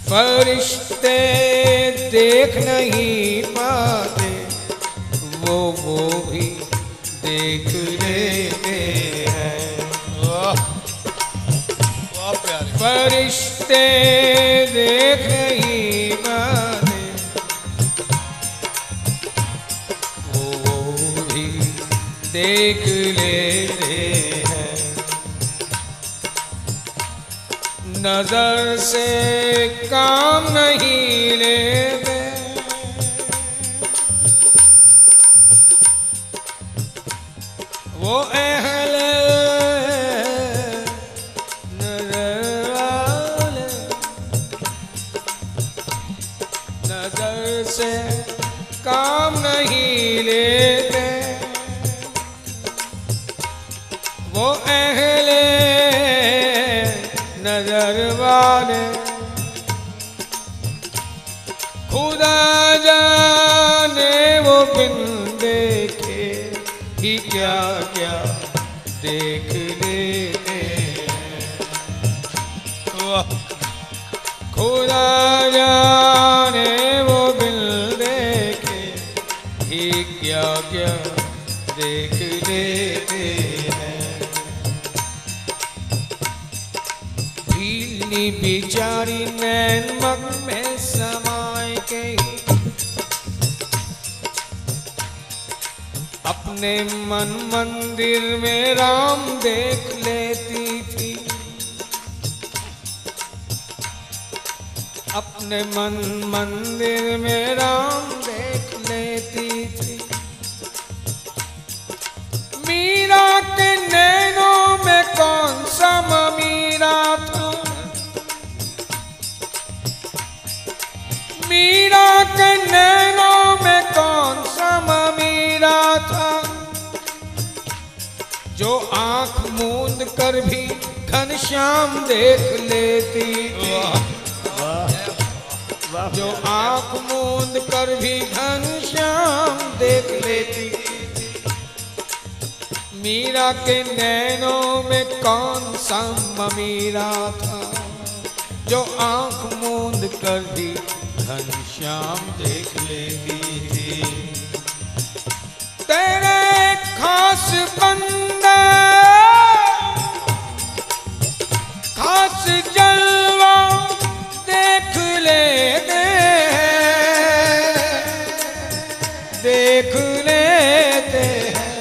फरिश्ते देख नहीं पाते, वो भी देख लेते हैं। फरिश्ते देख नहीं पाते, वो भी देख लेते हैं। नजर से काम नहीं लेते, वो अहले नजर वाले। नजर से काम नहीं लेते, वो अहले नजर वाले। खुदा जाने वो बिन देखे ही क्या क्या देख लेते हैं। खुदा जाने वो बिन देखे ही क्या क्या देख लेते हैं। भीलनी बिचारी नैन मग में समाए के अपने मन मंदिर में राम देख लेती थी। अपने मन मंदिर में राम देख लेती थी। मीरा के नैनों में कौन सा मीरा था, मीरा के नैनों में कौन सा मीरा था, जो आंख मूंद कर भी घनश्याम देख लेती थी। जो आंख मूंद कर भी घनश्याम देख लेती थी। मीरा के नैनों में कौन सा मीरा था, जो आंख मूंद कर भी घनश्याम देख लेती थी। तेरे खास बंदे खास जलवा देख लेते हैं, देख लेते हैं।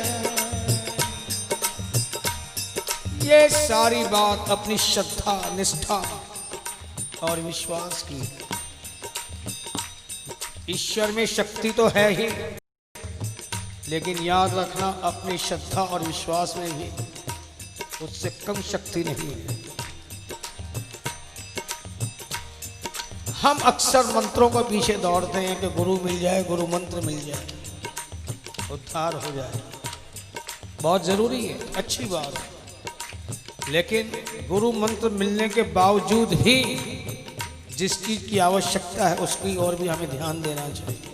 ये सारी बात अपनी श्रद्धा निष्ठा और विश्वास की। ईश्वर में शक्ति तो है ही, लेकिन याद रखना अपनी श्रद्धा और विश्वास में भी उससे कम शक्ति नहीं है। हम अक्सर मंत्रों को पीछे दौड़ते हैं कि गुरु मिल जाए, गुरु मंत्र मिल जाए, उद्धार हो जाए। बहुत जरूरी है, अच्छी बात है, लेकिन गुरु मंत्र मिलने के बावजूद भी जिस चीज की आवश्यकता है उसकी ओर भी हमें ध्यान देना चाहिए।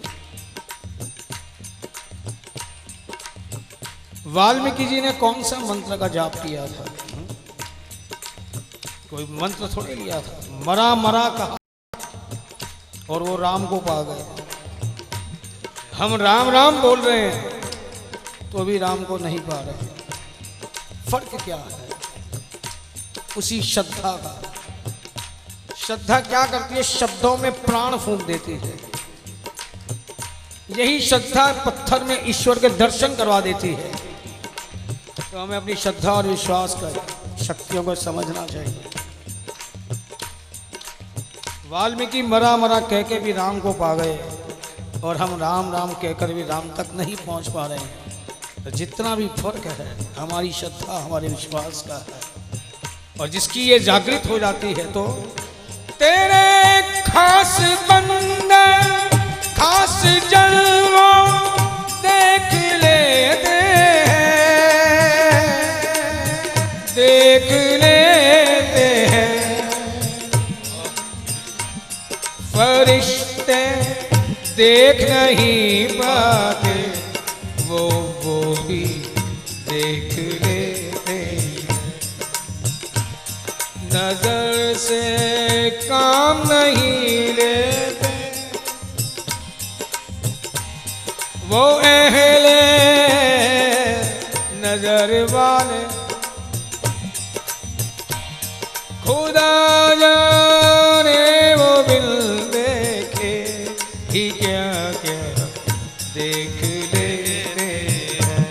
वाल्मीकि जी ने कौन सा मंत्र का जाप किया था? कोई मंत्र थोड़े लिया था। मरा मरा कहा और वो राम को पा गए। हम राम राम बोल रहे हैं तो अभी राम को नहीं पा रहे। फर्क क्या है? उसी श्रद्धा का। श्रद्धा क्या करती है? शब्दों में प्राण फूंक देती है। यही श्रद्धा पत्थर में ईश्वर के दर्शन करवा देती है। तो हमें अपनी श्रद्धा और विश्वास कर शक्तियों को समझना चाहिए। वाल्मीकि मरा मरा कह के भी राम को पा गए और हम राम राम कहकर भी राम तक नहीं पहुंच पा रहे हैं। तो जितना भी फर्क है हमारी श्रद्धा हमारे विश्वास का है। और जिसकी ये जागृत हो जाती है तो तेरे खास बंदे खास जलवा देख लेते हैं फरिश्ते देख नहीं पाते वो भी देख लेते हैं। नजर से काम नहीं लेते वो अहले नजर वाले। खुदा जाने वो बिल देखे ही क्या क्या देख लेते हैं।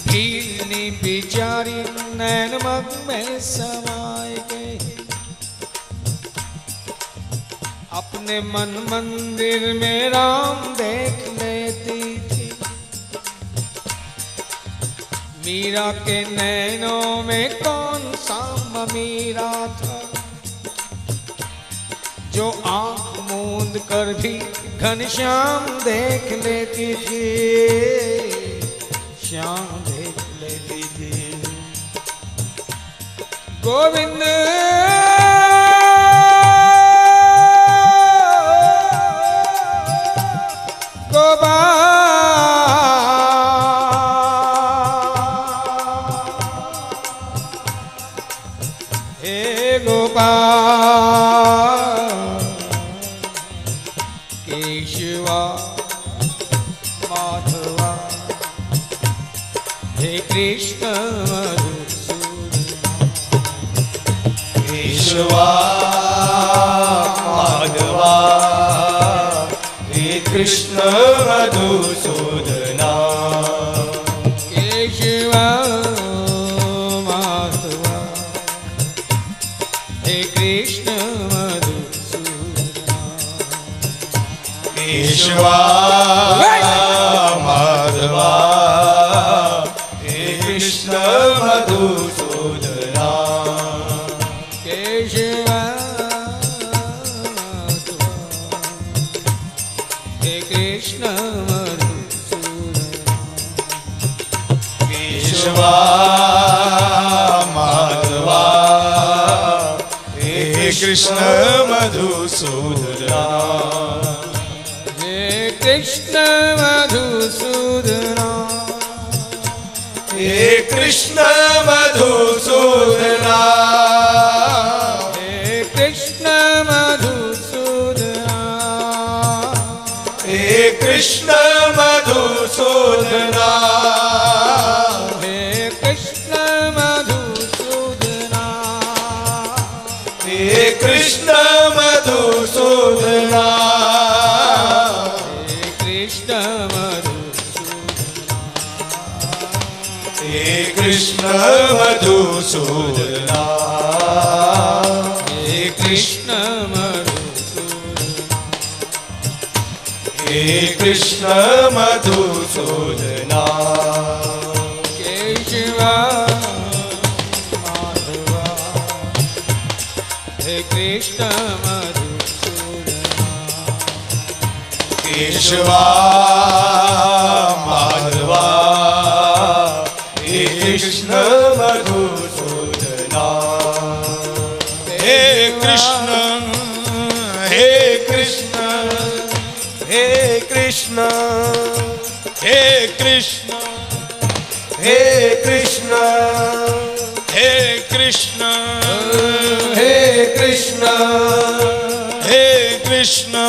भीलनी बिचारी नैन मग में समाए गई अपने मन मंदिर में राम देख लेती थी। मीरा के नैनों में कौन सा मीरा था जो आंख मूंद कर भी घनश्याम देख लेती थी। श्याम देख लेती थी। गोविंद केशवा माधवा हे कृष्ण केशवा माधवा हे कृष्ण मधुसूदना। केशवा माधवा हे कृष्ण केशवा माधवा हे कृष्ण मधुसूदना। केशवा हे कृष्ण केशवा माधवा हे कृष्ण मधुसूदना। कृष्ण मधुसूदना हे कृष्ण मधुसूदना। हे कृष्ण मधुसूदना हे कृष्ण मधुसूदना। हे कृष्ण मधुसूदना हे कृष्ण मधुसूदना। हे कृष्ण मधुसूदना। हे कृष्ण मधुसूदना। हे कृष्ण मधुसूदना। केशवा माधवा हे कृष्ण मधुसूदना। केशवा माधवा हे कृष्ण मधुसूदना। हे कृष्ण हे कृष्ण हे कृष्ण हे कृष्ण हे कृष्ण हे कृष्ण हे कृष्ण हे कृष्ण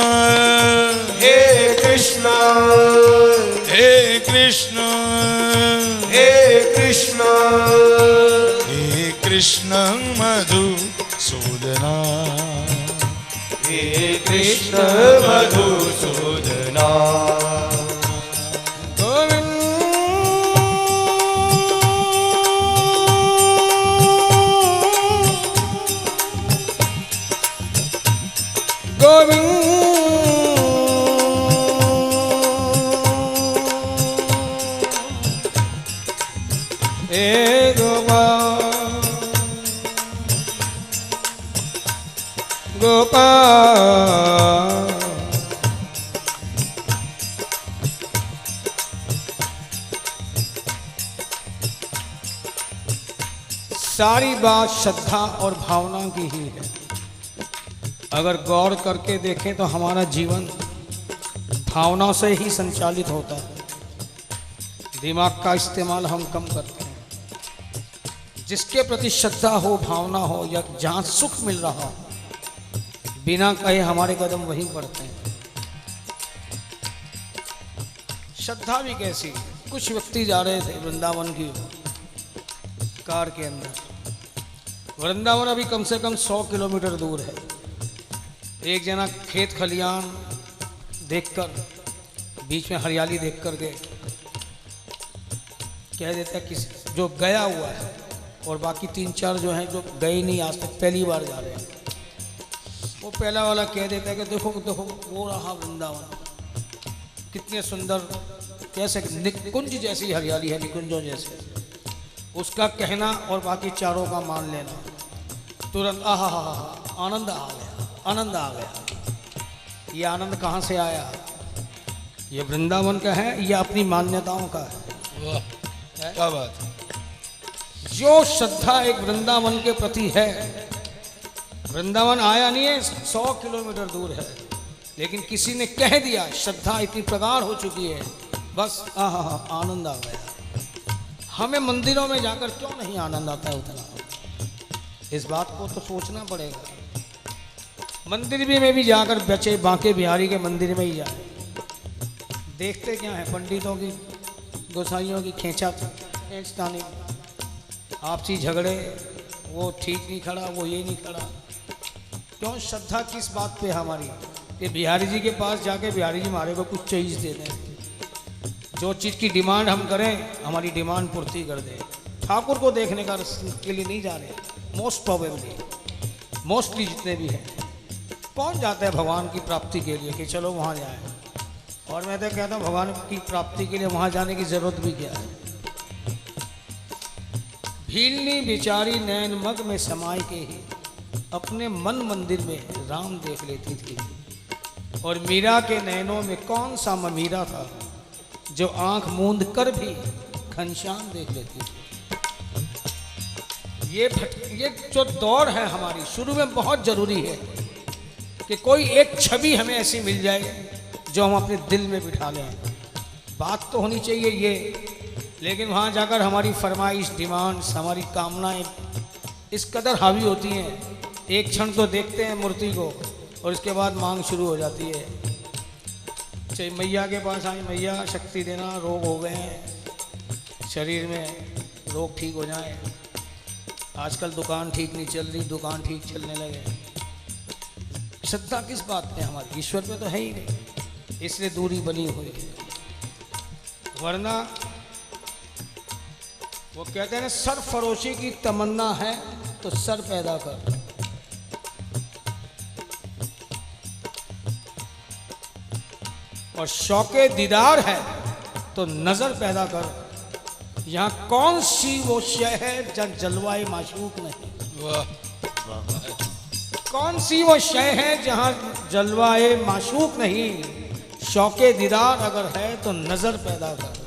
हे कृष्ण हे कृष्ण हे कृष्ण हे कृष्ण मधुसूदना हे कृष्ण मधुसूदना गोपाल सारी बात श्रद्धा और भावना की ही है। अगर गौर करके देखें तो हमारा जीवन भावना से ही संचालित होता है। दिमाग का इस्तेमाल हम कम करते हैं। जिसके प्रति श्रद्धा हो, भावना हो, या जहाँ सुख मिल रहा हो, बिना कहे हमारे कदम वहीं बढ़ते हैं। श्रद्धा भी कैसी, कुछ व्यक्ति जा रहे थे वृंदावन की कार के अंदर। वृंदावन अभी कम से कम 100 किलोमीटर दूर है। एक जना खेत खलियान देखकर, बीच में हरियाली देख कर के कह देता है किसी जो गया हुआ है, और बाकी 3-4 जो हैं जो गए नहीं, आज तक पहली बार जा रहे हैं, वो पहला वाला कह देता है कि देखो देखो वो रहा वृंदावन, कितने सुंदर, कैसे निकुंज जैसी हरियाली है, निकुंजों जैसे। उसका कहना और बाकी चारों का मान लेना, तुरंत आहा आनंद आ गया, आनंद आ गया। ये आनंद कहाँ से आया? ये वृंदावन का है या अपनी मान्यताओं का है? वाह, क्या बात। जो श्रद्धा एक वृंदावन के प्रति है, वृंदावन आया नहीं है, 100 किलोमीटर दूर है, लेकिन किसी ने कह दिया, श्रद्धा इतनी प्रगाढ़ हो चुकी है, बस आनंद आ गया। हमें मंदिरों में जाकर क्यों नहीं आनंद आता है उतना? इस बात को तो सोचना पड़ेगा। मंदिर भी में भी जाकर बचे बांके बिहारी के मंदिर में ही जाए, देखते क्या है, पंडितों की, गोसाइयों की खींचतानी, आपसी झगड़े, वो ठीक नहीं खड़ा, वो ये नहीं खड़ा। क्यों? श्रद्धा किस बात पे हमारी? ये बिहारी जी के पास जाके बिहारी जी हमारे को कुछ चीज़ दे दें, जो चीज़ की डिमांड हम करें हमारी डिमांड पूर्ति कर दे। ठाकुर को देखने का के लिए नहीं जा रहे, मोस्ट प्रोबेबली, मोस्टली जितने भी हैं, कौन जाता है भगवान की प्राप्ति के लिए कि चलो वहाँ जाए? और मैं तो कहता हूँ भगवान की प्राप्ति के लिए वहाँ जाने की जरूरत भी क्या है? भीलनी बिचारी नैन मग में समाई के ही अपने मन मंदिर में राम देख लेती थी, और मीरा के नैनों में कौन सा ममीरा था जो आंख मूंद कर भी घनश्याम देख लेती थी। ये जो दौड़ है हमारी, शुरू में बहुत जरूरी है कि कोई एक छवि हमें ऐसी मिल जाए जो हम अपने दिल में बिठा लें। बात तो होनी चाहिए ये, लेकिन वहाँ जाकर हमारी फरमाइश, डिमांड्स, हमारी कामनाएं इस कदर हावी होती हैं, एक क्षण तो देखते हैं मूर्ति को और इसके बाद मांग शुरू हो जाती है। चाहे मैया के पास आए, मैया शक्ति देना, रोग हो गए हैं शरीर में, रोग ठीक हो जाए। आजकल दुकान ठीक नहीं चल रही, दुकान ठीक चलने लगे। श्रद्धा किस बात पे हमारी? ईश्वर पे तो है ही नहीं, इसलिए दूरी बनी हुई है। वरना वो कहते हैं सर फरोशी की तमन्ना है तो सर पैदा कर, और शौके दीदार है तो नजर पैदा कर। यहाँ कौन सी वो शय है जब जलवाए माशूक नहीं? कौन सी वो शय है जहाँ जलवाए माशूक नहीं? शौके दीदार अगर है तो नजर पैदा कर।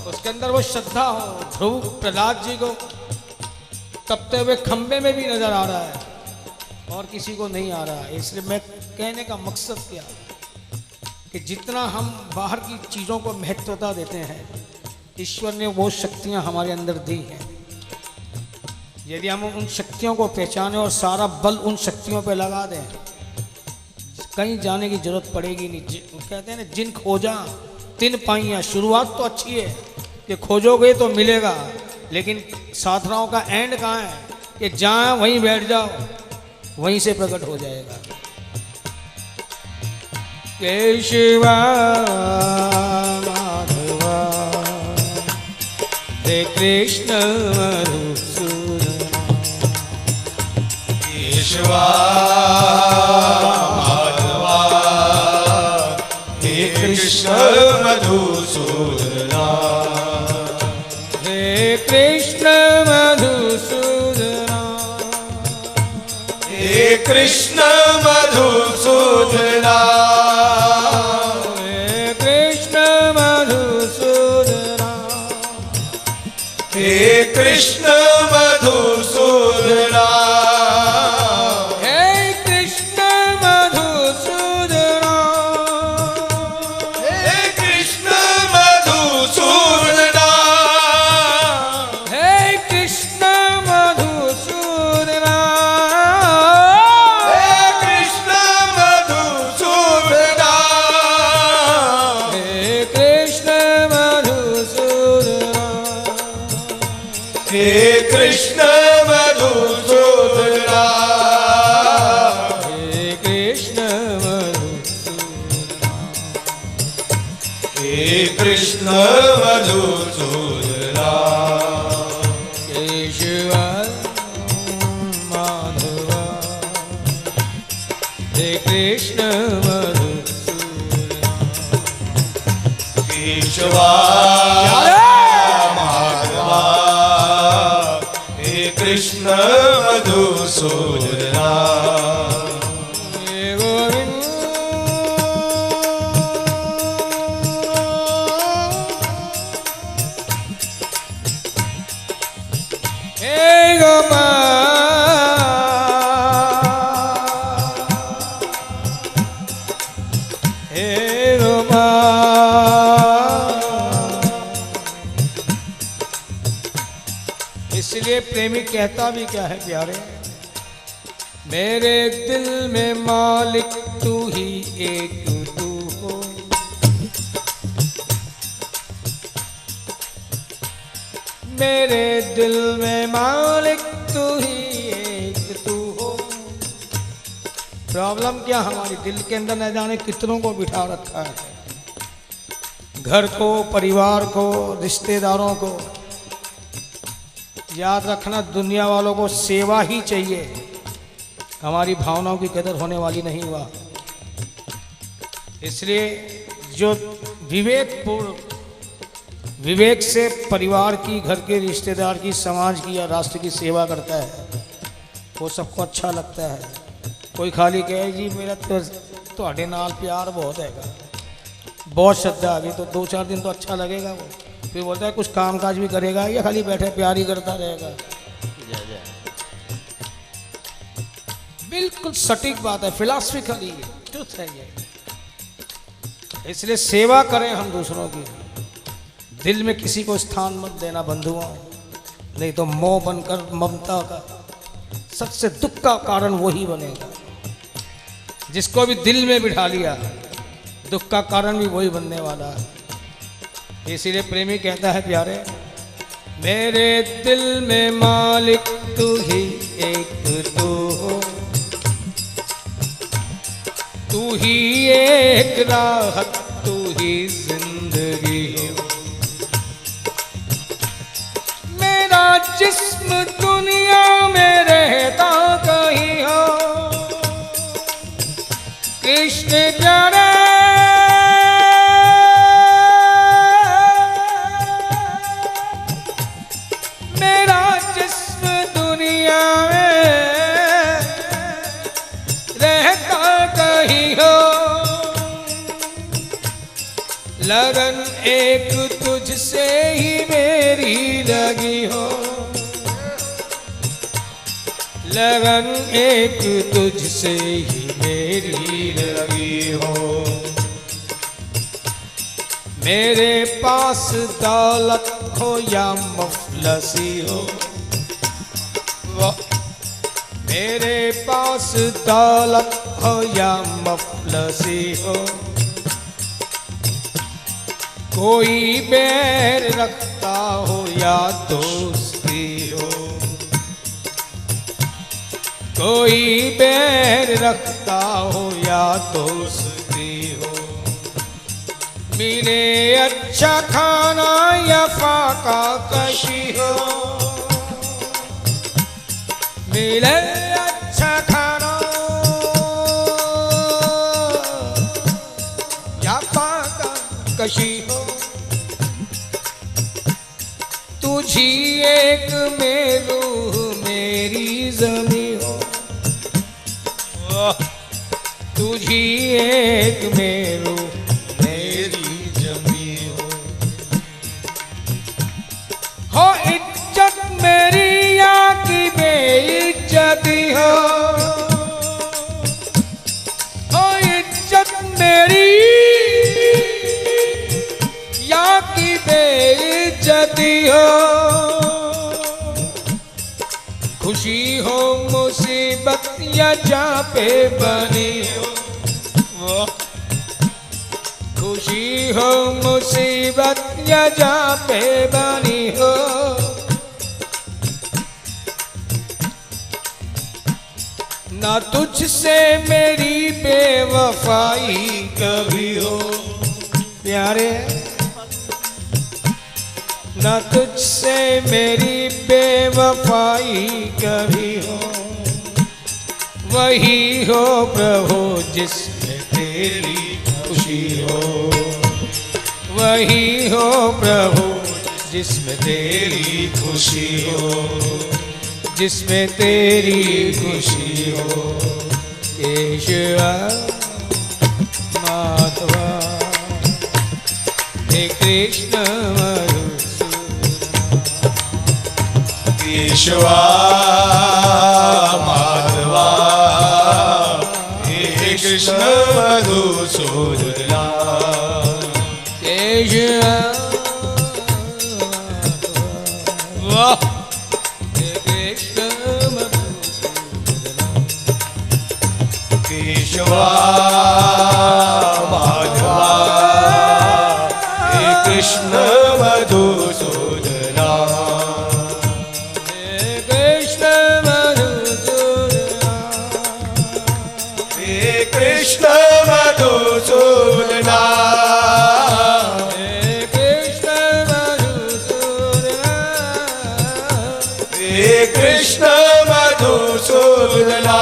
उसके अंदर वो श्रद्धा हो। ध्रुव प्रहलाद जी को तपते हुए खंबे में भी नजर आ रहा है और किसी को नहीं आ रहा है। इसलिए मैं कहने का मकसद क्या कि कि जितना हम बाहर की चीज़ों को महत्वता देते हैं, ईश्वर ने वो शक्तियाँ हमारे अंदर दी हैं। यदि हम उन शक्तियों को पहचानें और सारा बल उन शक्तियों पर लगा दें, कहीं जाने की जरूरत पड़ेगी नहीं। कहते हैं ना, जिन खोजा तिन पाइयाँ। शुरुआत तो अच्छी है कि खोजोगे तो मिलेगा, लेकिन साधनाओं का एंड कहाँ है कि जहाँ वहीं बैठ जाओ, वहीं से प्रकट हो जाएगा। केशवा माधवा हे कृष्ण मधुसूदन, केशवा माधवा हे कृष्ण मधुसूदना, हे कृष्ण मधुसूदना, हे कृष्ण मधुसूदना, हे कृष्ण मधुसूदना, हे कृष्ण मधुसूदना, हे कृष्ण मधुसूदना, हे कृष्ण मधुसूदना, हे कृष्ण मधुसूदना, हे कृष्ण मधुसूदना, हे कृष्ण मधुसूदना, हे कृष्ण मधुसूदना, हे कृष्ण मधुसूदना, हे कृष्ण मधुसूदना, केशवा माधवा हे कृष्ण मधुसूदना। केशवा माधवा हे कृष्ण मधुसूदना, हे गोविंद हे गोपाल, हे गोपाल। इसलिए प्रेमी कहता भी क्या है प्यारे, मेरे दिल में मालिक तू ही एक तू हो, मेरे दिल में मालिक तू ही एक तू हो। प्रॉब्लम क्या, हमारी दिल के अंदर न जाने कितनों को बिठा रखा है, घर को, परिवार को, रिश्तेदारों को। याद रखना, दुनिया वालों को सेवा ही चाहिए, हमारी भावनाओं की कदर होने वाली नहीं हुआ। इसलिए जो विवेक से परिवार की, घर के, रिश्तेदार की, समाज की या राष्ट्र की सेवा करता है, वो सबको अच्छा लगता है। कोई खाली कहे जी मेरा तो नाल प्यार बहुत हैगा, बहुत श्रद्धा आ गई, तो 2-4 दिन तो अच्छा लगेगा वो, फिर बोलता है कुछ काम काज भी करेगा या खाली बैठे प्यार ही करता रहेगा। बिल्कुल सटीक बात है, फिलॉसफिकली ट्रुथ है ये। इसलिए सेवा करें हम दूसरों की, दिल में किसी को स्थान मत देना बंधुओं, नहीं तो मोह बनकर ममता का सबसे दुख का कारण वही बनेगा। जिसको भी दिल में बिठा लिया, दुख का कारण भी वही बनने वाला है। इसीलिए प्रेमी कहता है प्यारे, मेरे दिल में मालिक तू ही एक तू हो, तू ही एक राहत, तू ही जिंदगी हो। मेरा जिस्म दुनिया में रहता कहीं हो, कृष्ण प्यारे मेरा जिस्म दुनिया में रहता कहीं हो, लगन एक तुझसे ही मेरी लगी हो, लगन एक तुझसे ही मेरी लगी हो। मेरे पास दौलत हो या मुफलसी हो, मेरे पास दौलत हो या मुफलसी हो, कोई बैर रखता हो या दोस्ती हो, कोई बैर रखता हो या दोस्ती हो, मिले अच्छा खाना या फाका कशी हो, मिले अच्छा खाना या फाका कशी हो, तुझी एक में रूह मेरी जमी हो, तुझी एक में रूह मेरी जमी हो इज्जत मेरी या की बेइज्जती हो इज्जत मेरी या की बेइज्जती हो, खुशी हो मुसीबत या जहाँ पे बनी हो, खुशी हो मुसीबत या जहाँ पे बनी हो, ना तुझसे मेरी बेवफाई कभी हो प्यारे, ना तुझसे मेरी बेवफाई कभी हो, वही हो प्रभु जिसमें तेरी खुशी हो, वही हो प्रभु जिसमें तेरी खुशी हो, जिसमें तेरी खुशी हो, केशवा माधवा हे कृष्ण केशवा माधवा हे कृष्ण मधुसूदना, केशवा वाह हे कृष्ण मधुसूदना, केशवा माधवा हे कृष्ण मधुसूदना, कृष्ण मधुसूदना, हे कृष्ण मधुसूदना, हे कृष्ण मधुसूदना,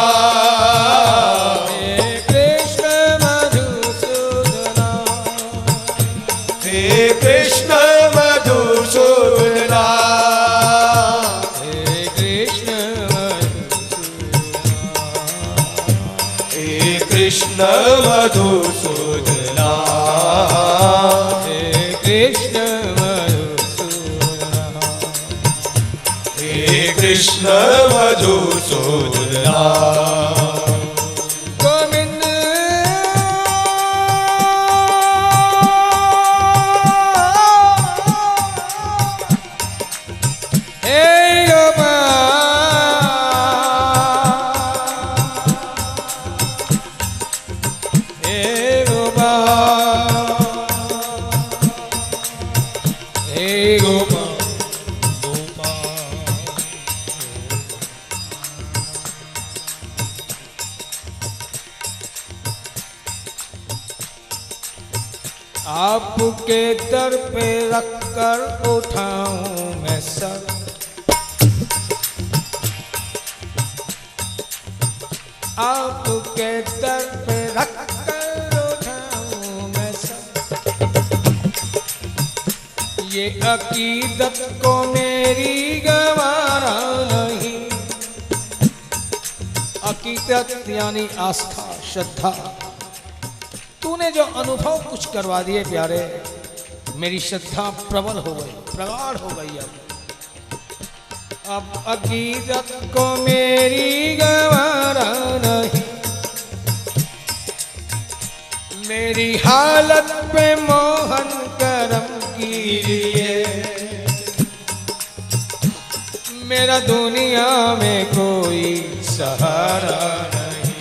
हे कृष्ण मधुसूदना, हे कृष्ण हे कृष्ण मधुसूदना, हे कृष्ण हे कृष्ण मधुसूदना, गोविंद हे आपके दर पे रख कर उठाऊं मैं सर, आपके दर पे रख कर उठाऊं मैं सर, ये अकीदत को मेरी गवारा नहीं, अकीदत यानी आस्था श्रद्धा, तूने जो अनुभव कुछ करवा दिए प्यारे, मेरी श्रद्धा प्रबल हो गई, प्रगाढ़ हो गई। अब अकीदत को मेरी गवारा नहीं, मेरी हालत पे मोहन कर लिए। मेरा दुनिया में कोई सहारा नहीं,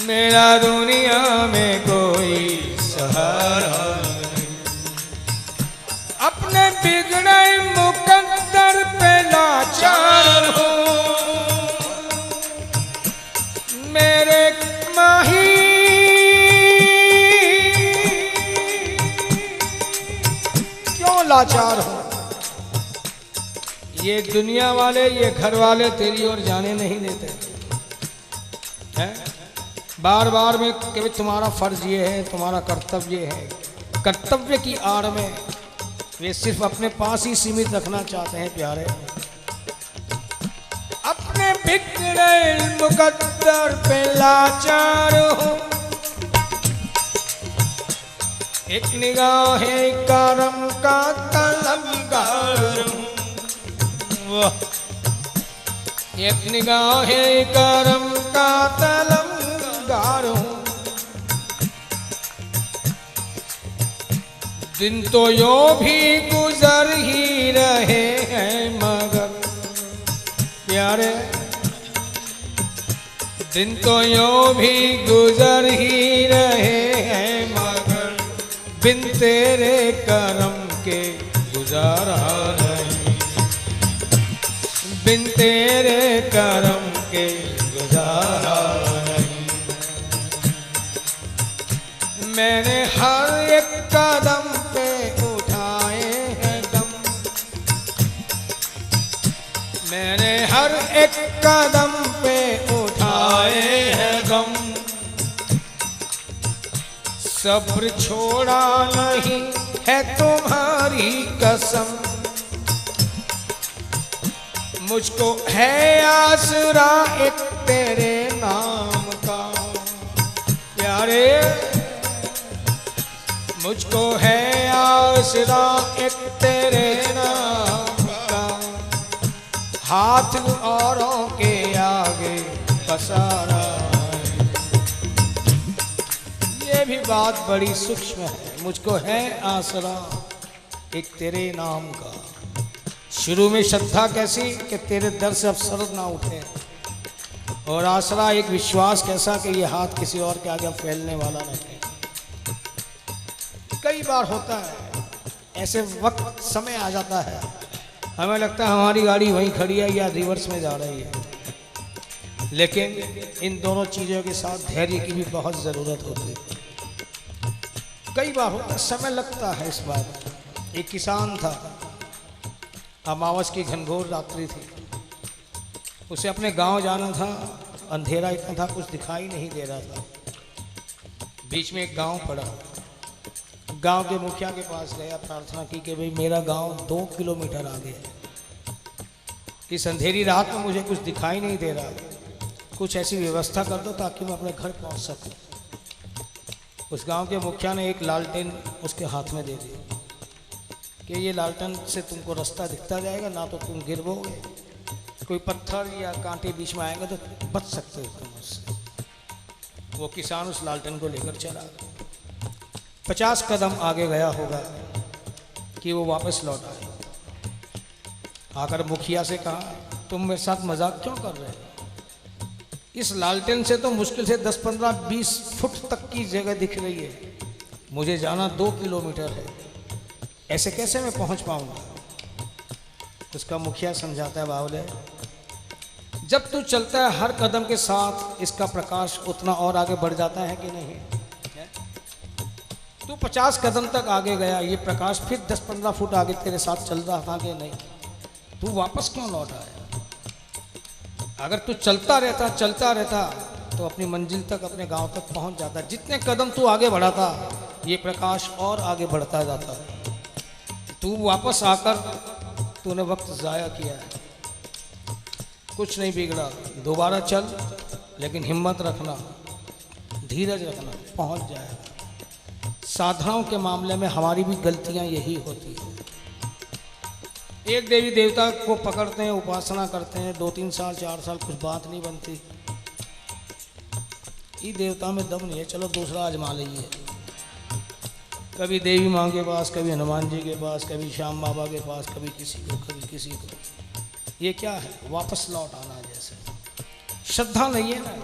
मेरा दुनिया में कोई सहारा नहीं। अपने बिगड़े मुकद्दर पे लाचार हूँ, मेरे माही क्यों लाचार हो। ये दुनिया वाले, ये घर वाले तेरी ओर जाने नहीं देते हैं। बार बार में कि तुम्हारा फर्ज ये है, तुम्हारा कर्तव्य है। कर्तव्य की आड़ में वे सिर्फ अपने पास ही सीमित रखना चाहते हैं प्यारे। अपने बिगड़े मुकद्दर पे लाचार हूँ, एक निगाहे करम का तलबगार हूँ, एक निगाहे करम का तलबगार हूँ। दिन तो यो भी गुजर ही रहे हैं मगर प्यारे, दिन तो यो भी गुजर ही रहे हैं मगर बिन तेरे करम के गुजारा नहीं, बिन तेरे करम के गुजारा नहीं। मैंने हर एक कदम पे उठाए हैं दम, मैंने हर एक कदम पे उठाए हैं गम। सब्र छोड़ा नहीं है तुम्हारी कसम, मुझको है आसरा एक तेरे नाम का प्यारे, मुझको है आसरा एक तेरे नाम का। हाथ औरों के आगे पसारा, ये भी बात बड़ी सूक्ष्म है। मुझको है आसरा एक तेरे नाम का। शुरू में श्रद्धा कैसी कि तेरे दर से अब सर ना उठे, और आसरा एक विश्वास कैसा कि ये हाथ किसी और के आगे फैलने वाला नहीं। कई बार होता है ऐसे वक्त समय आ जाता है, हमें लगता है हमारी गाड़ी वहीं खड़ी है या रिवर्स में जा रही है, लेकिन इन दोनों चीज़ों के साथ धैर्य की भी बहुत ज़रूरत होती है। कई बार होता है, समय लगता है इस बात। एक किसान था, अमावस की घनघोर रात्रि थी, उसे अपने गांव जाना था। अंधेरा इतना था कुछ दिखाई नहीं दे रहा था। बीच में एक गांव पड़ा, गांव के मुखिया के पास गया, प्रार्थना की कि भाई मेरा गांव 2 किलोमीटर आगे है, इस अंधेरी रात में मुझे कुछ दिखाई नहीं दे रहा, कुछ ऐसी व्यवस्था कर दो ताकि मैं अपने घर पहुंच सकूं। उस गांव के मुखिया ने एक लालटेन उसके हाथ में दे दी कि ये लालटेन से तुमको रास्ता दिखता जाएगा, ना तो तुम गिरोगे, कोई पत्थर या कांटे बीच में आएंगे तो बच सकते हो तुम उससे। वो किसान उस लालटेन को लेकर चला, 50 कदम आगे गया होगा कि वो वापस लौट आए। आकर मुखिया से कहा, तुम मेरे साथ मजाक क्यों कर रहे हो? इस लालटेन से तो मुश्किल से 10, 15, 20 फुट तक की जगह दिख रही है, मुझे जाना 2 किलोमीटर है, ऐसे कैसे मैं पहुंच पाऊंगा? उसका मुखिया समझाता है, बावले जब तू चलता है हर कदम के साथ इसका प्रकाश उतना और आगे बढ़ जाता है कि नहीं? तू 50 कदम तक आगे गया, ये प्रकाश फिर 10-15 फुट आगे तेरे साथ चल रहा था कि नहीं? तू वापस क्यों लौट आया? अगर तू चलता रहता तो अपनी मंजिल तक, अपने गांव तक पहुंच जाता। जितने कदम तू आगे बढ़ाता ये प्रकाश और आगे बढ़ता जाता। तू वापस आकर तूने वक्त ज़ाया किया है। कुछ नहीं बिगड़ा, दोबारा चल, लेकिन हिम्मत रखना, धीरज रखना, पहुंच जाएगा। साधनाओं के मामले में हमारी भी गलतियां यही होती है। एक देवी देवता को पकड़ते हैं, उपासना करते हैं, 2-3 साल 4 साल कुछ बात नहीं बनती, ये देवता में दम नहीं है, चलो दूसरा आजमा लीजिए। कभी देवी माँ के पास, कभी हनुमान जी के पास, कभी श्याम बाबा के पास, कभी किसी को, कभी किसी को। ये क्या है? वापस लौट आना जैसे। श्रद्धा नहीं है ना,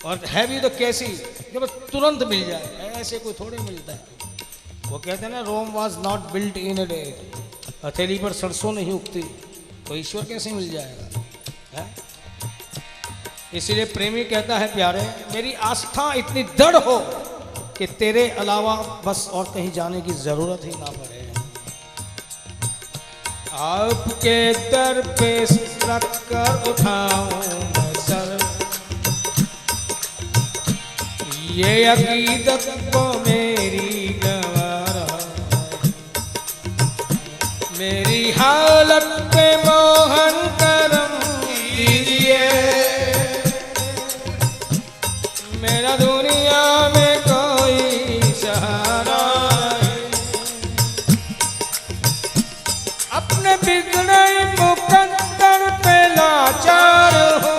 और है भी तो कैसी, जब तुरंत मिल जाए, ऐसे कोई थोड़े मिलता है। वो कहते हैं ना, Rome was not built in a day. हथेली पर सरसों नहीं उगती, तो ईश्वर कैसे मिल जाएगा है? इसलिए प्रेमी कहता है, प्यारे मेरी आस्था इतनी दृढ़ हो कि तेरे अलावा बस और कहीं जाने की जरूरत ही ना पड़े। आपके दर पे रख कर उठाऊं मैं सर, ये अकीदत को मेरी गवारा, मेरी हालत पे मोहन करम कीजिए, मेरा दुनिया में कोई सहारा है। अपने बिगड़े मुकद्दर पे लाचार हो,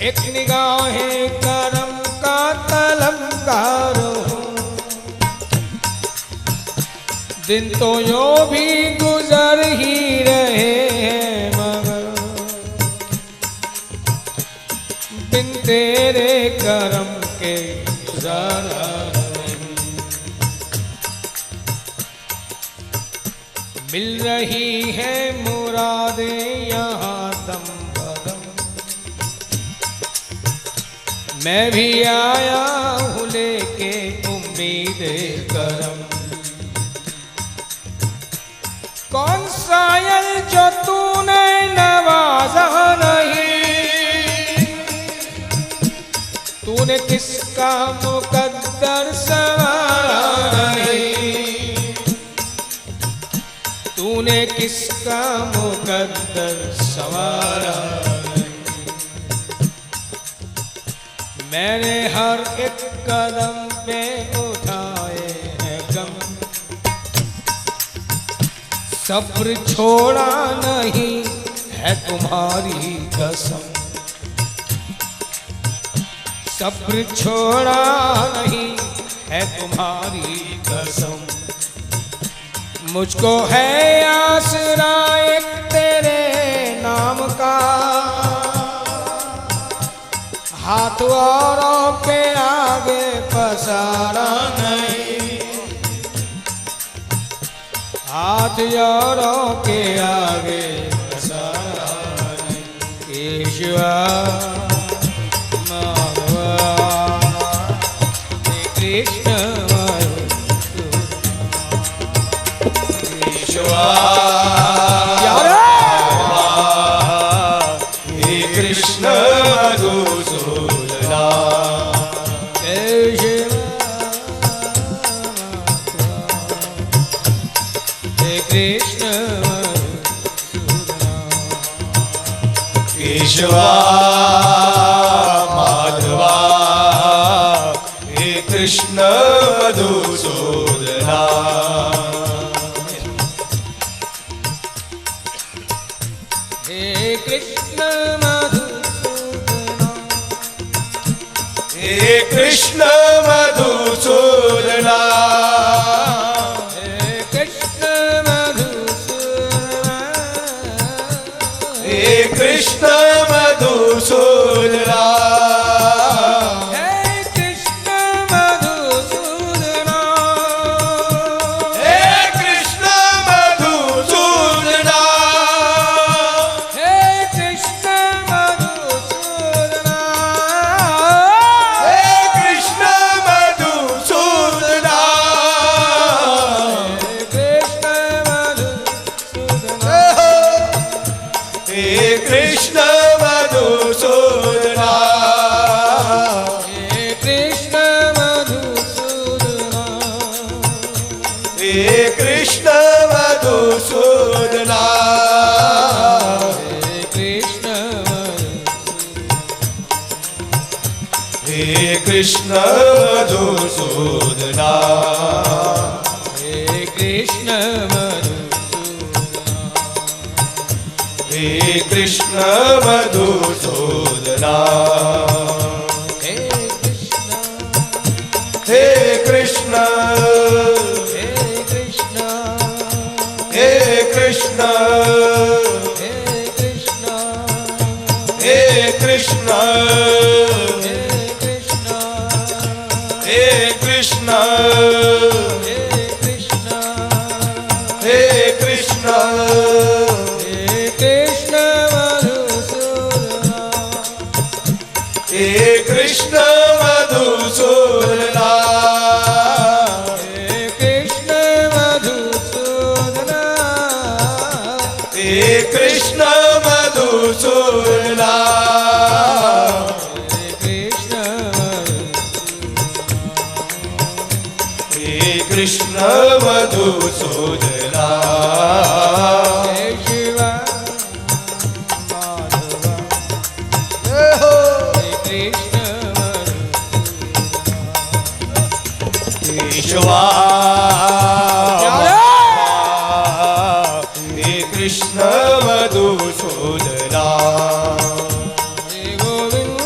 एक निगाहे करम का तलबगार हो। दिन तो यो भी गुजर ही रहे हैं, मगर बिन तेरे करम के गुजारा नहीं। मिल रही है मुरादें यहाँ दम बदम, मैं भी आया हूँ लेके उम्मीद करम। कौन सायल जो तूने नवाजा नहीं, तूने किसका मुकद्दर संवारा नहीं, तूने किसका मुकद्दर संवारा नहीं। मैंने हर एक कदम पे उठाए हैं गम, सब्र छोड़ा नहीं है तुम्हारी कसम, सब्र छोड़ा नहीं है तुम्हारी कसम। मुझको है आसरा एक तेरे नाम का, हाथ औरों के आगे पसारा नहीं, हाथ औरों के आगे पसारा नहीं। ईश्वर माधवा कृष्ण कृष्ण मधुसूदना, कृष्ण केशवा माधवा हे कृष्ण मधुसूदना। हे कृष्ण मधुसूदना, हे कृष्ण मधुसूदना, हे कृष्ण मधुसूदना, हे कृष्ण मधुसूदना, हे कृष्ण मधुसूदना, हे कृष्ण मधुसूदना, हे कृष्ण मधुसूदना, हे कृष्ण मधुसूदना, हे कृष्ण मधुसूदना, हे कृष्ण मधुसूदना, हे कृष्ण मधुसूदना, हे कृष्ण मधुसूदना, हे कृष्ण हे कृष्ण मधुसूदना, हे कृष्ण मधुसूदना, हे कृष्ण मधुसूदना, हे कृष्ण कृष्ण हे हे कृष्ण कृष्ण हे कृष्ण हे कृष्ण हे कृष्ण हे कृष्ण मधुसूदना हे कृष्ण मधुसूदना हे कृष्ण मधुसूदना हे कृष्ण हे कृष्ण मधुसूदना हे शिव माधव हे कृष्ण केशवा हे कृष्ण मधुसूदना हे गोविंद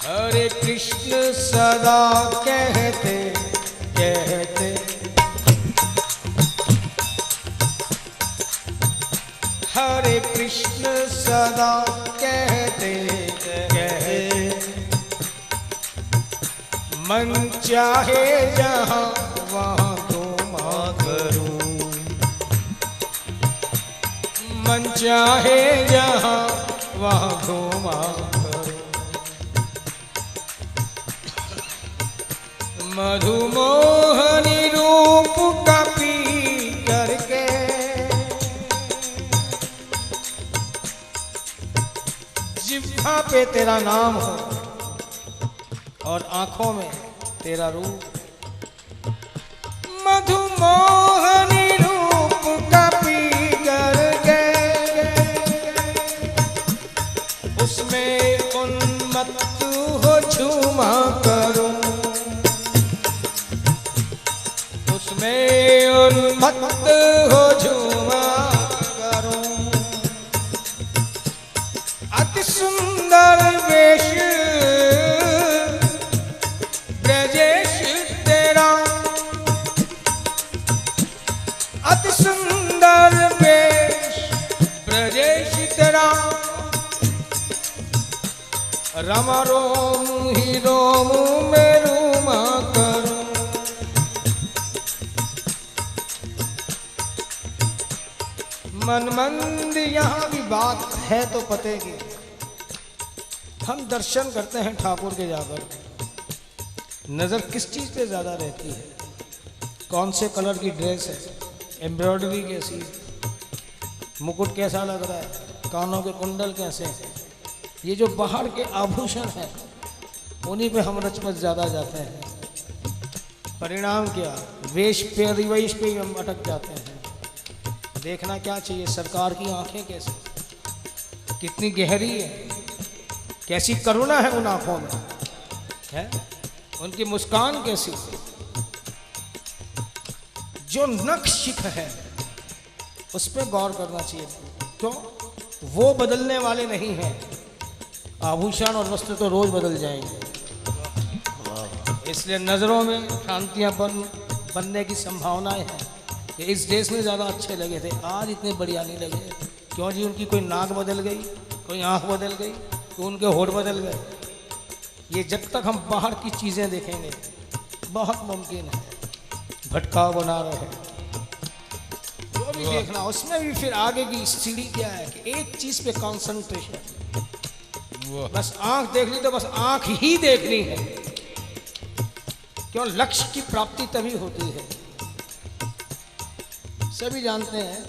हरे कृष्ण सदा कहते कहते हरे कृष्ण सदा कहते कहते मन चाहे जहाँ वहाँ घूमा करूं मन चाहे जहाँ वहाँ घूमा मधुमोहनी रूप का पी करके जिह्वा पे तेरा नाम हो और आंखों में तेरा रूप मधुमोहनी रूप का पी करके उसमें उन्मत्त हो झूमा करूं उसमें उन्मत्त हो झूमा करूं अति सुंदर वेश ब्रजेश तेरा अति सुंदर वेश ब्रजेश तेरा रम रोम ही रोम में रूमा करूं मन मंद यहाँ भी बात है तो पते की हम दर्शन करते हैं ठाकुर के जाकर नज़र किस चीज़ पे ज़्यादा रहती है कौन से कलर की ड्रेस है एम्ब्रॉयडरी कैसी मुकुट कैसा लग रहा है कानों के कुंडल कैसे हैं ये जो बाहर के आभूषण हैं उन्हीं पे हम रचमच ज़्यादा जाते हैं परिणाम क्या वेश पे रिवेश पे ही हम अटक जाते हैं देखना क्या चाहिए सरकार की आंखें कैसे कितनी गहरी है कैसी करुणा है उन आंखों में है उनकी मुस्कान कैसी जो नक्शिख है उस पर गौर करना चाहिए क्यों वो बदलने वाले नहीं हैं आभूषण और वस्त्र तो रोज बदल जाएंगे इसलिए नज़रों में शांतियाँ बनने की संभावनाएं हैं कि इस देश में ज़्यादा अच्छे लगे थे आज इतने बढ़िया नहीं लगे क्यों जी उनकी कोई नाक बदल गई कोई आँख बदल गई तो उनके होठ बदल गए ये जब तक हम बाहर की चीज़ें देखेंगे बहुत मुमकिन है भटकाव बना रहे हैं। जो भी देखना उसमें भी फिर आगे की सीढ़ी क्या है कि एक चीज पे कंसंट्रेशन। वाह बस आंख देख ली तो बस आंख ही देखनी है, क्यों लक्ष्य की प्राप्ति तभी होती है। सभी जानते हैं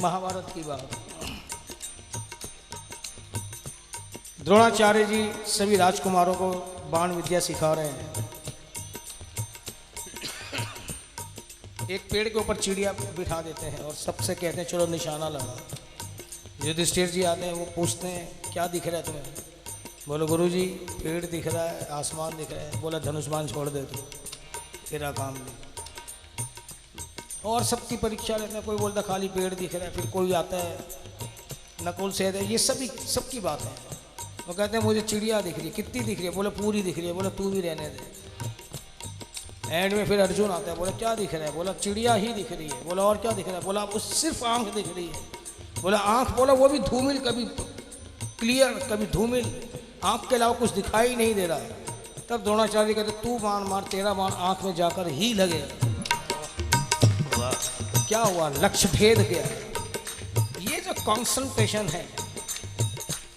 महाभारत की बात। द्रोणाचार्य जी सभी राजकुमारों को बाण विद्या सिखा रहे हैं। एक पेड़ के ऊपर चिड़िया बिठा देते हैं और सबसे कहते हैं चलो निशाना लगा। युधिष्ठिर जी आते हैं, वो पूछते हैं क्या दिख रहा है तुम्हें? बोलो गुरुजी पेड़ दिख रहा है, आसमान दिख रहा है। बोला धनुष्मान छोड़ दे तू, तेरा काम नहीं। और सबकी परीक्षा लेते हैं, कोई बोलता खाली पेड़ दिख रहा है, फिर कोई आता है नकुल सहदेव, ये सभी सबकी बात है। वो कहते हैं मुझे चिड़िया दिख रही है, कितनी दिख रही है? बोले पूरी दिख रही है। बोले तू भी रहने दे। एंड में फिर अर्जुन आता है, बोला क्या दिख रहा है? बोला चिड़िया ही दिख रही है। बोला और क्या दिख रहा है? बोला उस सिर्फ आंख दिख रही है। बोला आंख? बोला वो भी धूमिल, कभी क्लियर कभी धूमिल, आंख के अलावा कुछ दिखाई नहीं दे रहा। तब द्रोणाचार्य कहते तू बाण मार, तेरा बाण आंख में जाकर ही लगे। क्या हुआ? लक्ष्य भेद गया। ये जो कॉन्सेंट्रेशन है,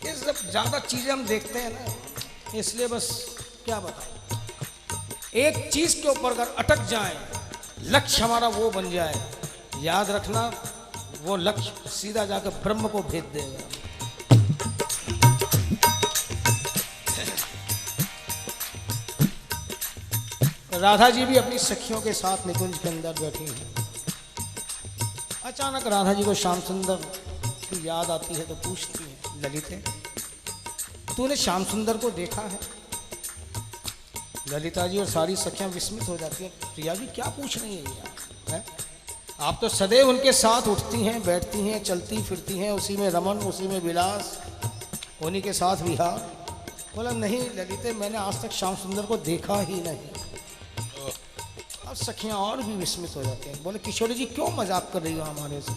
ये सब ज़्यादा चीज़ें हम देखते हैं ना, इसलिए बस क्या बताएं, एक चीज़ के ऊपर अगर अटक जाए, लक्ष्य हमारा वो बन जाए, याद रखना वो लक्ष्य सीधा जाकर ब्रह्म को भेज देगा। राधा जी भी अपनी सखियों के साथ निकुंज के अंदर बैठी हैं। अचानक राधा जी को श्याम सुंदर की याद आती है तो पूछती है, ललिते तूने श्याम सुंदर को देखा है? ललिता जी और सारी सखियां विस्मित हो जाती हैं, प्रिया जी क्या पूछ रही है यार, है? आप तो सदैव उनके साथ उठती हैं, बैठती हैं, चलती फिरती हैं, उसी में रमन, उसी में विलास, उन्हीं के साथ विहार। बोला नहीं ललिते, मैंने आज तक श्याम सुंदर को देखा ही नहीं। अब सखियां और भी विस्मित हो जाते हैं। बोले किशोरी जी क्यों मजाक कर रही हो हमारे से?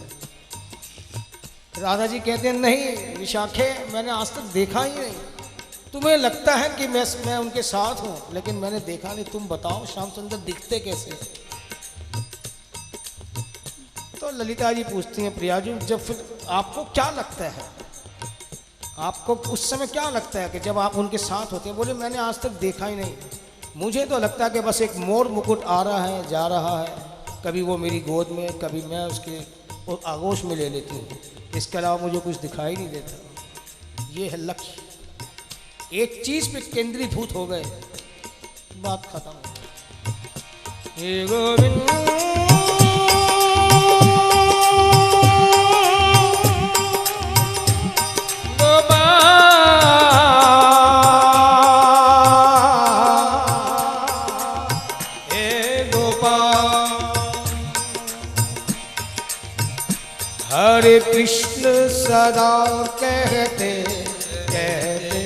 राधा जी कहते हैं नहीं विशाखे, मैंने आज तक देखा ही नहीं। तुम्हें लगता है कि मैं उनके साथ हूं, लेकिन मैंने देखा नहीं। तुम बताओ श्याम सुंदर दिखते कैसे? तो ललिता जी पूछती हैं, प्रिया जी जब फिर आपको क्या लगता है, आपको उस समय क्या लगता है कि जब आप उनके साथ होते हैं? बोले मैंने आज तक देखा ही नहीं, मुझे तो लगता है कि बस एक मोर मुकुट आ रहा है जा रहा है, कभी वो मेरी गोद में, कभी मैं उसके आगोश में ले लेती हूँ, इसके अलावा मुझे कुछ दिखाई नहीं देता। ये है लक्ष्य, एक चीज पे केंद्रीभूत हो गए, बात खत्म। हे गोविंद हरे कृष्ण सदा कहते कहते,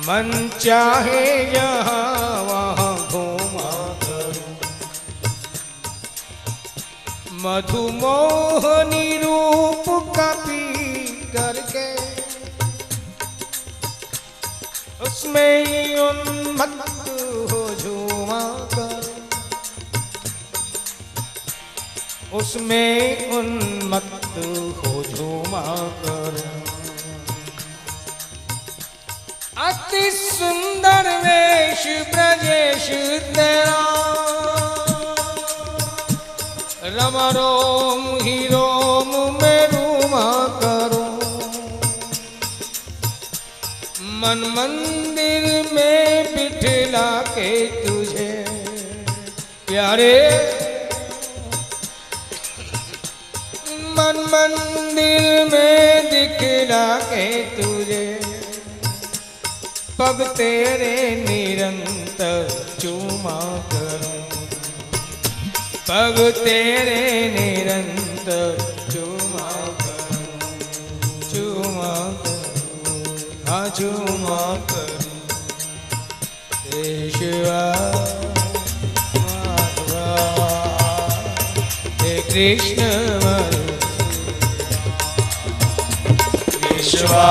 मन चाहे यहाँ वहाँ घूमा करूं, मधुमोहनी रूप का पी करके उसमें ही उन्मत्त हो झूमा करूं, उसमें उन्मत्त हो झूमा करूं। अति सुंदर वेश ब्रजेश तेरा, रम रोम ही रोम में रूमा करूं, मन मंदिर में बिठला के तुझे प्यारे, मन मंदिर में दिखला के तुझे, पग तेरे निरंतर चूमा करूं, पग तेरे निरंतर चूमा करूं, चूमा करूं, हाँ चूमा करूं। केशवा माधवा हे कृष्ण केशवा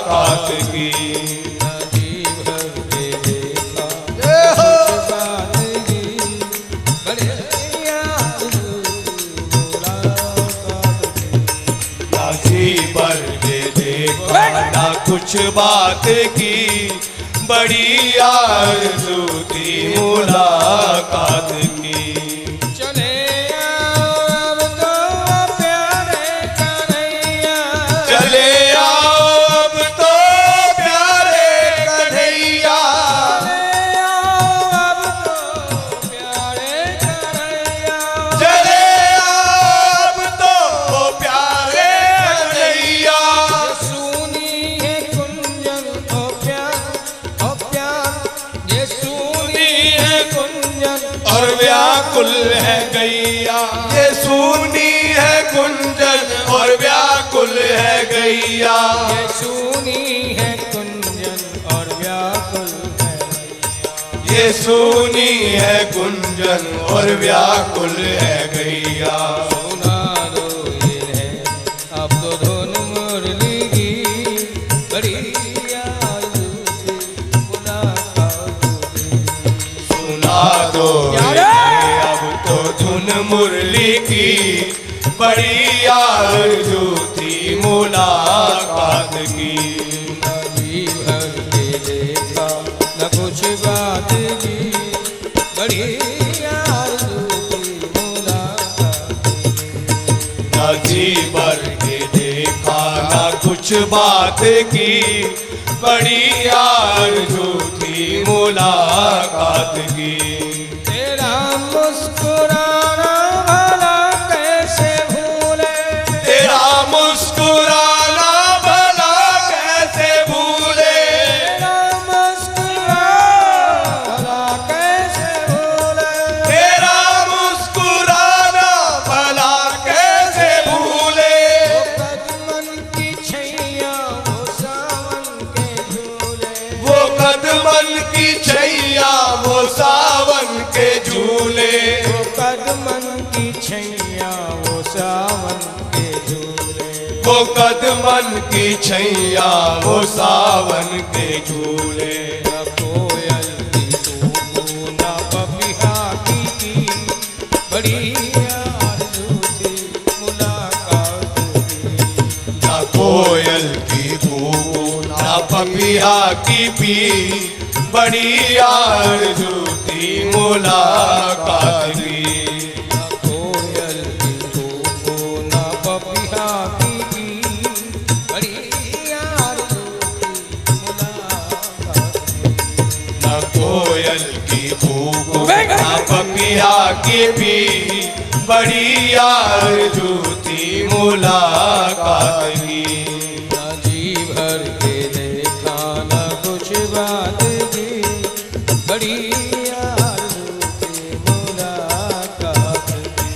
मुलाकात की। जी भर के देखा जय हो। कुछ बात की बड़ी मुलाकात की। ना जी भर के देखा ना कुछ बात की, बड़ी आरज़ू थी मुलाकात की। चले अब तो प्यारे कन्हैया, चले आओ अब तो प्यारे कन्हैया, चले अब तो प्यारे कन्हैया। चले आओ अब तो प्यारे कन्हैया। सुनी है कुंजन ओ प्यार, ये सुनी है कुंजन और व्याकुल है गैया, ये सुनी है कुंजन और व्याकुल है गैया। ये सुनी है कुंजन और व्याकुल है ये सुनी है कुंजन और व्याकुल है गैया। सुना दो ये है अब तो धुन मुरली की बड़ी आरज़ू थी मुलाकात की। सुना दो यारे! अब तो धुन मुरली की, बड़ी आरज़ू थी मुलाकात की। जी भर के देखा न कुछ बात की बड़ी आरज़ू थी मुलाकात की। ना जी भर के देखा ना कुछ बात की, बड़ी आरज़ू थी मुलाकात की। तेरा मुस्कुराना भला कैसे भूले, तेरा मुस्कुराना भला कैसे भूले, तेरा मुस्कुराना कैसे भूले। तेरा मुस्कुराना भला कैसे भूले। कदमन की छैया वो सावन के झूले, वो कदमन की छैया वो सावन के झूले, वो कदमन की छैया वो सावन के झूले। वो कदमन की छैया वो सावन के झूले। न कोयल की तू न पपिहा की बड़ी आरज़ू थी मुलाकात की। ना कोयल की कूकू ना पपिया की पी, बड़ी आरज़ू थी मुलाकात की। न कोयल की तू न पपिहा की बड़ी आरज़ू थी मुलाकात की। ना कोयल की कूकू ना पपिया की पी, बड़ी आरज़ू थी मुलाकात की। न जी भर के देखा न कुछ बात की बड़ी आरज़ू थी मुलाकात की।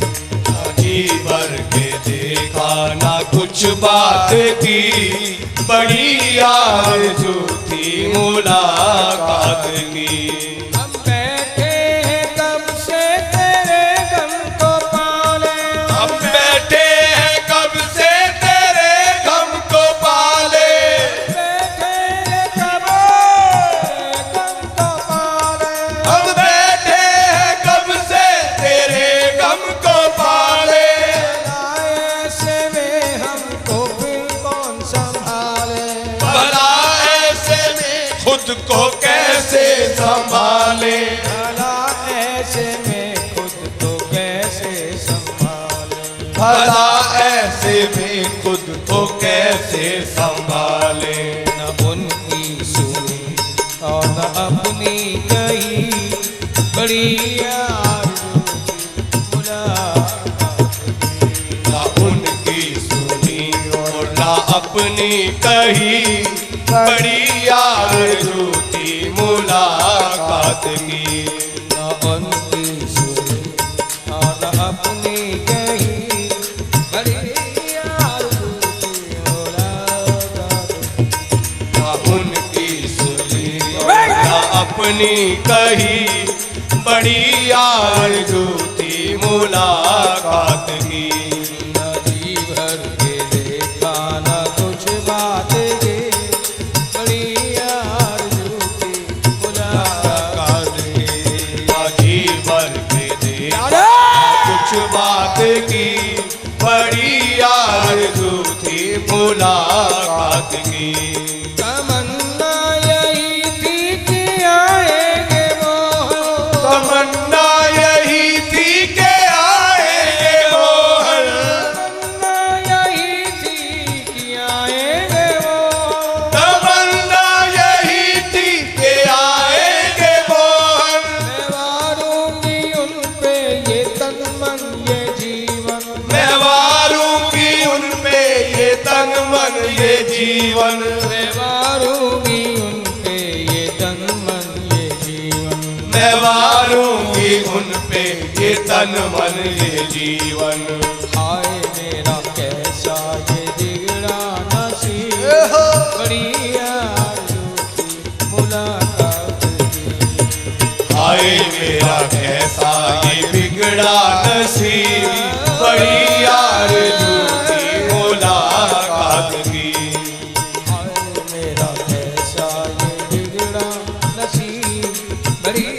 जी भर के देखा ना कुछ बात की, बड़ी आरज़ू थी मुलाकात की। हम बैठे हैं कब से तेरे गम को पाले, हम बैठे हैं कब से तेरे गम को पाले, बैठे हैं कब गम को पाले। हम बैठे हैं कब से तेरे गम को पाले। ऐसे में हमको फिर कौन संभाले, भला ऐसे में खुद को कैसे संभाले, भला ऐसे में खुद को कैसे संभाले। भला ऐसे में खुद को कैसे संभाले। न उनकी सुनी और न अपनी कही बड़ी आरज़ू थी मुलाकात की। ना उनकी सुनी और ना अपनी कही, बड़ी आरज़ू थी मुलाकात की। न उनकी सुनी और न अपनी कही बड़ी आरज़ू थी मुलाकात की। ना उनकी सुनी और ना अपनी कही, बड़ी आरज़ू थी मुलाकात की। न जी भर के देखा न कुछ बात की मुलाकात की। तमन्ना यही थी कि आएंगे मोहन, तमन्ना यही थी कि आएंगे मोहन, तमन्ना यही थी कि आएंगे मोहन, तमन्ना यही थी कि आएंगे मोहन। मैं वारूंगी उन पे ये तन मन ये जीवन, मैं वारूंगी उन पे ये तन मन ये जीवन, मैं वारूंगी उन पे ये तन मन ये जीवन, मैं वारूंगी उन पे ये तन मन ये जीवन। हाय मेरा कैसा ये बिगड़ा नसीब, बड़ी आरज़ू थी मुलाकात की। हाय मेरा कैसा ये बिगड़ा नसीब, बड़ी आरज़ू थी मुलाकात की। हाय मेरा कैसा ये बिगड़ा नसीब, बड़ी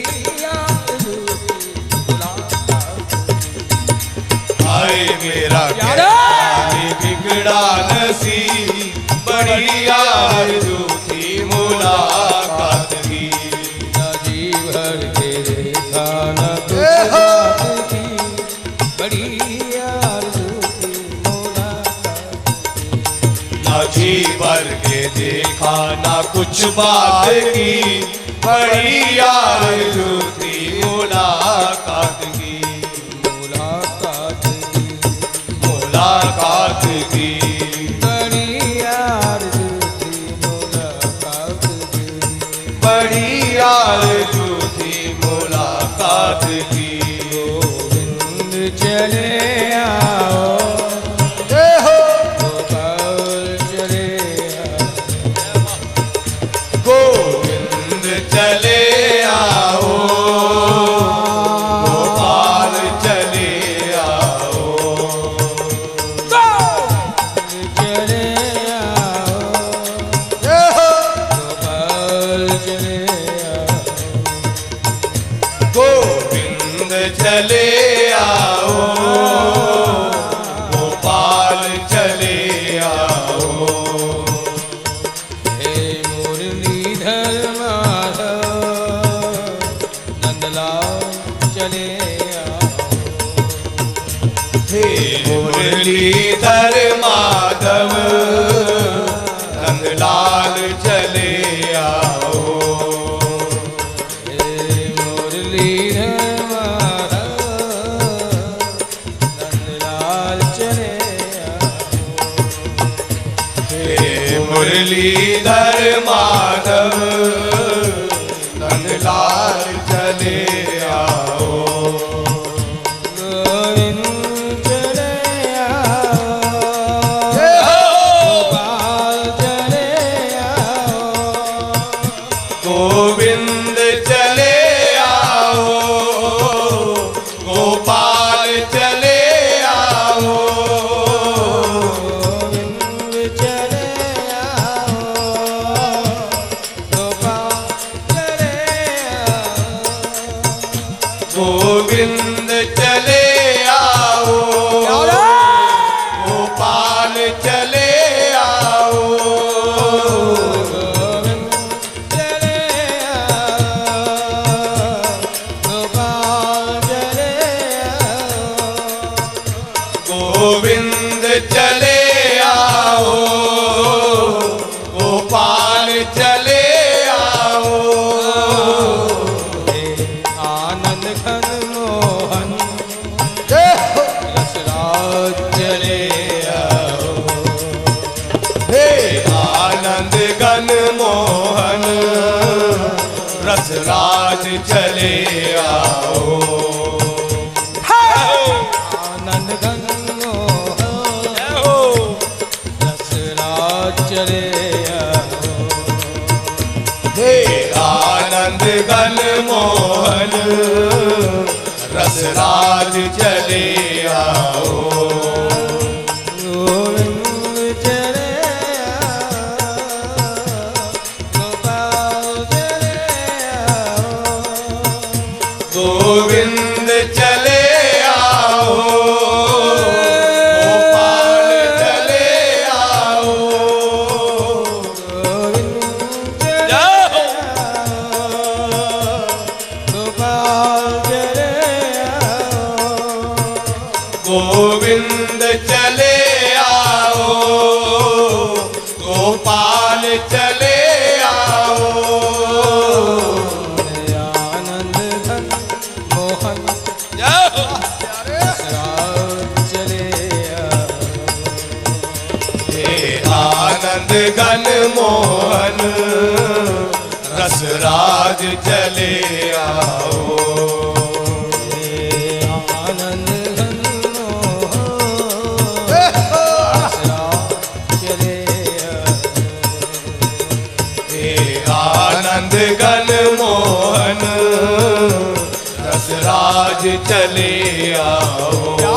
आरज़ू थी मुलाकात की। हाय मेरा कैसा ये बिगड़ा नसीब, बड़ी आरज़ू थी मुलाकात की। न जी भर के देखा न कुछ बात थी, बड़ी आरज़ू थी मुलाकात की। ना जी भर के देखा ना कुछ बात की, बड़ी आरज़ू थी मुलाकात की। मुलाकात की मुलाकात की बड़ी आरज़ू थी मुलाकात की। बड़ी आरज़ू थी मुलाकात की। गोविंद चले आओ, गोपाल चले आओ, गोविंद चले आओ, गोपाल चले आओ, चले आओ, गोपाल चले आओ, गोविंद चले आओ, गोपाल चले आओ। हे मुरलीधर माधव नंदलाल चले आओ, हे मुरलीधर माधव नंदलाल चले आओ। हे मुरलीधर माधव नंदलाल चले आओ, हे मुरलीधर माधव नंदलाल चले आओ। गोविंद चले आओ, गोपाल चले आओ, गोविंद चले आओ, गोपाल चले आओ, गोविंद चले आओ, गोपाल चले आओ, गोविंद चले आओ, गोपाल चले आओ, गोविंद चले आओ, गोपाल चले आओ, गोविंद चले आओ, गोपाल चले आओ। हे आनंद घन मोहन रसराज चले आओ, हे आनंद घन मोहन रसराज चले आओ। आनंद घन मोहन रसराज चले आओ, हे आनंद घन मोहन रसराज चले आओ। गोविंद चले गोविंद चले आओ, गोपाल चले आओ, रसराज चले आओ। आनंद घनो रसराज चले हे आनंद घन मोहन रसराज चले आओ।